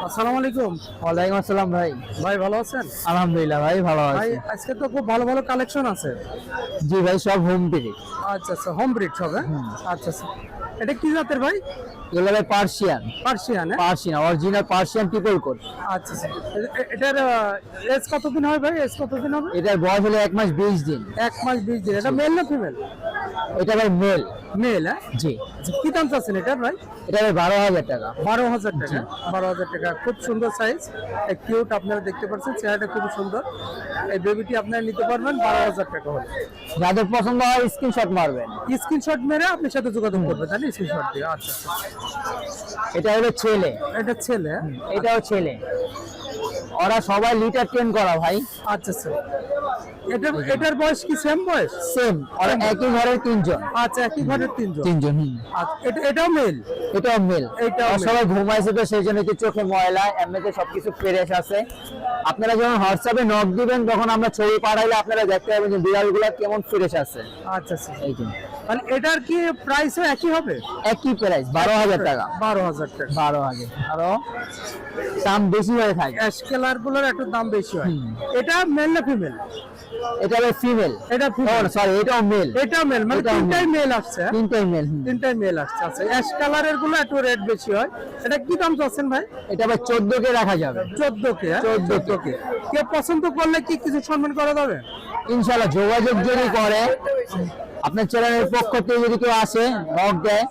আসসালামু আলাইকুম। ওয়ালাইকুম আসসালাম ভাই। ভাই ভালো আছেন? আলহামদুলিল্লাহ ভাই, ভালো ভাই আছি। আজকে তো খুব ভালো ভালো কালেকশন আছে। জি ভাই, সব হোম ডেলি। আচ্ছা আচ্ছা, হোম ব্রিড হবে। আচ্ছা আচ্ছা, এটা কি জাতের ভাই? এগুলো ভাই Persian, Persian? Persian original Persian triple coat. আচ্ছা আচ্ছা, এটার এজ কতদিন হবে ভাই? এজ কতদিন হবে? এটার বয়স হলো 1 মাস 20 দিন। 1 মাস 20 দিন। এটা মেল না ফিমেল? এটা ভাই মেল। মেল, হ্যাঁ। জি। আচ্ছা, কি দাম চাচ্ছেন এটার ভাই? এটা ভাই 12,000 টাকা। 12,000 টাকা। 12,000 টাকা, খুব সুন্দর সাইজ, কিউট। আপনারা দেখতে পাচ্ছেন চেহারাটা খুব সুন্দর। এই বেবিটি আপনারা নিতে পারবেন 12,000 টাকা হলে। যাদের পছন্দ হয় স্ক্রিনশট মারবেন। স্ক্রিনশট মেরে আপনার সাথে যোগাযোগ করবে, তাই না? স্ক্রিনশট দিয়ে। আচ্ছা আচ্ছা, এটা হলো ছেলে, এটা ছেলে? এটাও ছেলে। ওরা সবাই লিটার ট্রেন করা ভাই। আচ্ছা আচ্ছা, এটার বয়স কি সেম বয়স? সেম, ওরা একই ঘরের তিনজন। আচ্ছা, একই ঘরের তিনজন। তিনজন। আচ্ছা, এটাও মেল? এটাও মেল। এটাও আর male। সবাই ঘুমাইছে তো সেই জন্য একটু চোখে ময়লা, এমনিতে সবকিছু ফ্রেশ আছে। আপনারা যখন হোয়াটসঅ্যাপে নক দিবেন তখন আমরা ছবি পাঠাইলে আপনারা দেখতে পাবেন যে বিড়ালগুলো কেমন ফ্রেশ আছে। আচ্ছা আচ্ছা, এই জন্য মানে এটার কি প্রাইসও একই হবে? একই প্রাইস 12,000 টাকা। 12,000 টাকা। 12,000। আরো দাম বেশি হয়ে থাকে। অ্যাশ কালার গুলোর একটু দাম বেশি হয়। এটা মেল না ফিমেল? এটা হলো ফিমেল। এটা ফিমেল, সরি, এটাও মেল। এটাও মেল, মানে এটাও তিনটাই male। মেল আসছে? তিনটাই মেল। তিনটাই মেল আসছে। আচ্ছা, অ্যাশ কালারের গুলো একটু রেট বেশি হয়। এটা কি দাম চাচ্ছেন ভাই? এটা আবার 14 কে রাখা যাবে। 14 কে? 14 কে। কেউ পছন্দ করলে কি কিছু সম্মান করা যাবে? ইনশাআল্লাহ যোগাযোগ যদি করে, আপনার চ্যানেলের পক্ষ থেকে যদি কেউ আসে নক দেয়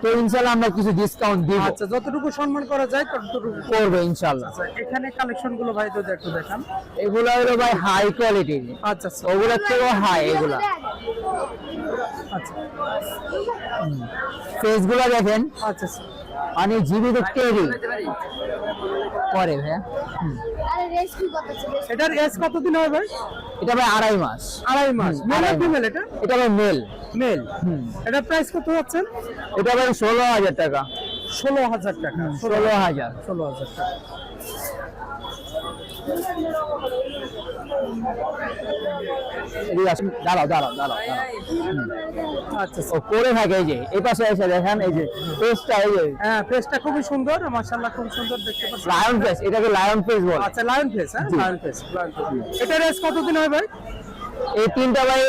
তো ইনশাআল্লাহ আমরা কিছু ডিসকাউন্ট দিব। আচ্ছা, যতটুকু সম্মান করা যায় ততটুকু করবে ইনশাআল্লাহ। আচ্ছা, এখানে কালেকশন গুলো ভাই যদি একটু দেখান। এগুলো হলো ভাই হাই কোয়ালিটির। আচ্ছা আচ্ছা, ওগুলো থেকেও হাই এগুলা। আচ্ছা ফেসগুলো দেখেন, আচ্ছা আচ্ছা, মানে জীবিত টেরি করে ভাই। এটার এজ কতদিন হবে ভাই? এটা ভাই 2.5 মাস। 2.5 মাস। মেল না ফিমেল এটা? এটা ভাই মেল। মেল। এটার প্রাইস কত যাচ্ছেন? এটা ভাই 16,000 টাকা। 16,000 টাকা। 16,000। 16,000 টাকা। দাঁড়াও দাঁড়াও দাঁড়াও। আচ্ছা ও করে থাকে, এই যে এই পাশে এসে দেখেন, এই যে ফেসটা, এই যে হ্যাঁ, ফেসটা খুবই সুন্দর, মাশাআল্লাহ, খুব সুন্দর দেখতে পাচ্ছেন। লায়ন ফেস, এটাকে লায়ন ফেস বলে। আচ্ছা, লায়ন ফেস। হ্যাঁ, লায়ন ফেস। এটার এজ কতদিন হয় ভাই? এই তিনটা ভাই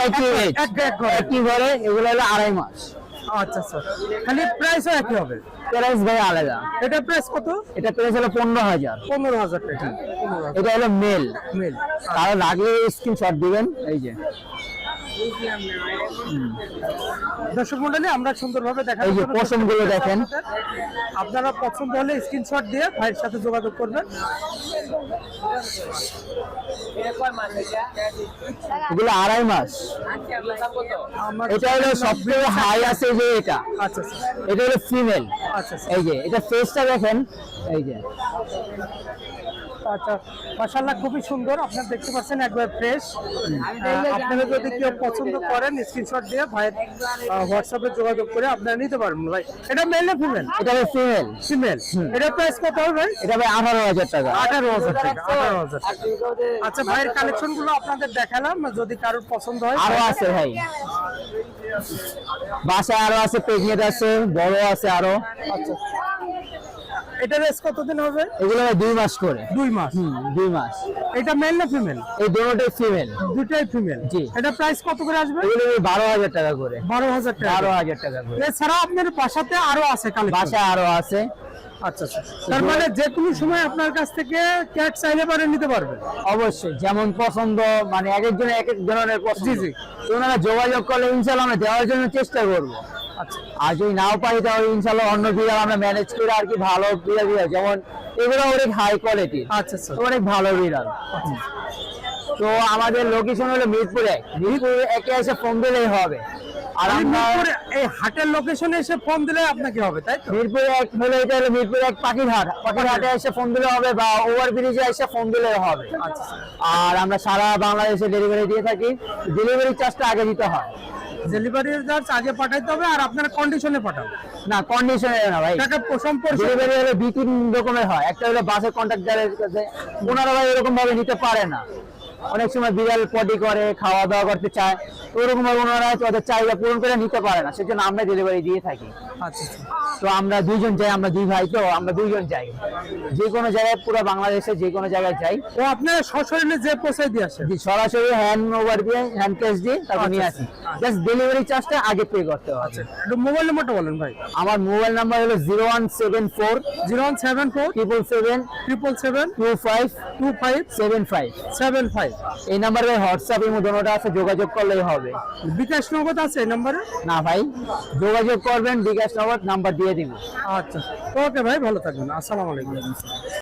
একই age, এক ঘরে। একই ঘরে। এগুলো হলো 2.5 মাস। আচ্ছা আচ্ছা, খালি প্রাইসও একই হবে? প্রাইস ভাই আলাদা। এটার প্রাইস কত? এটা প্রাইস হলো 15,000। 15,000 টাকা। 15,000 এটা হলো মেল। মেল। তাহলে লাগলে স্ক্রিনশট দিবেন। এই যে দর্শক মন্ডলী, আমরা সুন্দরভাবে দেখার এই যে জন্য পশমগুলো দেখেন। আপনারা পছন্দ হলে স্ক্রিনশট দিয়ে ভাইয়ের সাথে যোগাযোগ করবেন। এগুলো 2.5 মাস। এটা হলো সবথেকে হাই আছে যে এটা। আচ্ছা আচ্ছা, এটা হলো ফিমেল। আচ্ছা আচ্ছা, এই যে এটা ফেসটা দেখেন, এই যে আচ্ছা, মাশাআল্লাহ, খুবই সুন্দর। আপনারা দেখতে পাচ্ছেন একবার ফ্রেশ। আপনারা যদি কেউ পছন্দ করেন স্ক্রিনশট দিয়ে ভাইয়ের হোয়াটসঅ্যাপে যোগাযোগ করে আপনারা নিতে পারবেন। ভাই এটা মেল না ফিমেল? এটা হলো ফিমেল। ফিমেল। এটা প্রাইস কত হবে ভাই? এটা ভাই 18,000 টাকা। 18,000 টাকা। 18,000 টাকা। আচ্ছা, ভাইয়ের কালেকশন গুলো আপনাদের দেখালাম, যদি কারোর পছন্দ হয়। আরো আছে ভাই, বাসায় আরো আছে, প্রেগনেন্ট আছে, বড় আছে আরো। আচ্ছা, এটার এজ কতদিন হবে? এগুলো 2 মাস করে। 2 মাস। 2 মাস। এটা মেল না ফিমেল? এই দুটোটাই ফিমেল। দুটাই ফিমেল। জি। এটা প্রাইস কত করে আসবে? এগুলো 12,000 টাকা করে। 12,000 টাকা। 12,000 টাকা করে। এছাড়া আপনার বাসাতে আরো আছে কালেকশন? বাসায় আরো আছে। আচ্ছা আচ্ছা, তার মানে যে কোনো সময় আপনার কাছ থেকে ক্যাট চাইলে পারে নিতে পারবেন? অবশ্যই, যেমন পছন্দ, মানে এক একজন এক এক ধরনের পছন্দ। জি জি। তো ওনারা যোগাযোগ করলে ইনশাআল্লাহ আমরা দেওয়ার জন্য চেষ্টা করব। আচ্ছা, আর যদি নাও পারি তাহলে ইনশাআল্লাহ অন্য বিড়াল আমরা ম্যানেজ করে আর কি, ভালো বিড়াল, যেমন এগুলো অনেক হাই কোয়ালিটি, আচ্ছা আচ্ছা, অনেক ভালো বিড়াল। তো আমাদের লোকেশন হলো মিরপুর 1। মিরপুর 1 এ এসে ফোন দিলেই হবে। আর আমরা এই হাটের লোকেশনে এসে ফোন দিলে আপনাকে হবে, তাই তো? মিরপুর 1 হলো, এটা হলো মিরপুর 1 পাখিরহাট। পাখিরহাটে এসে ফোন দিলে হবে, বা ওভার ব্রিজে এসে ফোন দিলে হবে। আচ্ছা, আর আমরা সারা বাংলাদেশে ডেলিভারি দিয়ে থাকি। ডেলিভারি চার্জটা আগে দিতে হয়। ডেলিভারির চার্জ আগে পাঠাইতে হবে, আর আপনার কন্ডিশনে পাঠাবেন? না, কন্ডিশনে না ভাই। টাকা সম্পর্কে ডেলিভারি হলো 2-3 রকমের হয়। একটা হলো বাসের কন্ট্রাক্টরের কাছে, ওনারা ভাই এরকম ভাবে নিতে পারে না। অনেক সময় বিড়াল পটি করে, খাওয়া দাওয়া করতে চায়, তো ওরকম ভাবে ওনারা ওদের চাহিদা পূরণ করে নিতে পারে না, সেজন্য আমরা ডেলিভারি দিয়ে থাকি। আচ্ছা আচ্ছা। তো আমরা দুইজন যাই, আমরা দুই ভাই, তো আমরা দুইজন যাই যে কোনো জায়গায়, পুরো বাংলাদেশে যে কোনো জায়গায় যাই। ও আপনারা সশরীরে যে পৌঁছায় দিয়ে আসেন? জি, সরাসরি হ্যান্ড ওভার দিয়ে, হ্যান্ড ক্যাশ দিয়ে তারপর নিয়ে আসি। জাস্ট ডেলিভারি চার্জটা আগে পে করতে হবে। একটু মোবাইল নাম্বারটা বলেন ভাই। আমার মোবাইল নাম্বার হলো 0174 0174 777 777 25 25 75। 75। এই নাম্বারে হোয়াটসঅ্যাপ এবং দোনোটা আছে, যোগাযোগ করলেই হবে। বিকাশ নগদ আছে এই নাম্বারে? না ভাই, যোগাযোগ করবেন, বিকাশ নগদ নাম্বার দিয়ে দিব। আচ্ছা, ওকে ভাই, ভালো থাকবেন, আসসালামু আলাইকুম।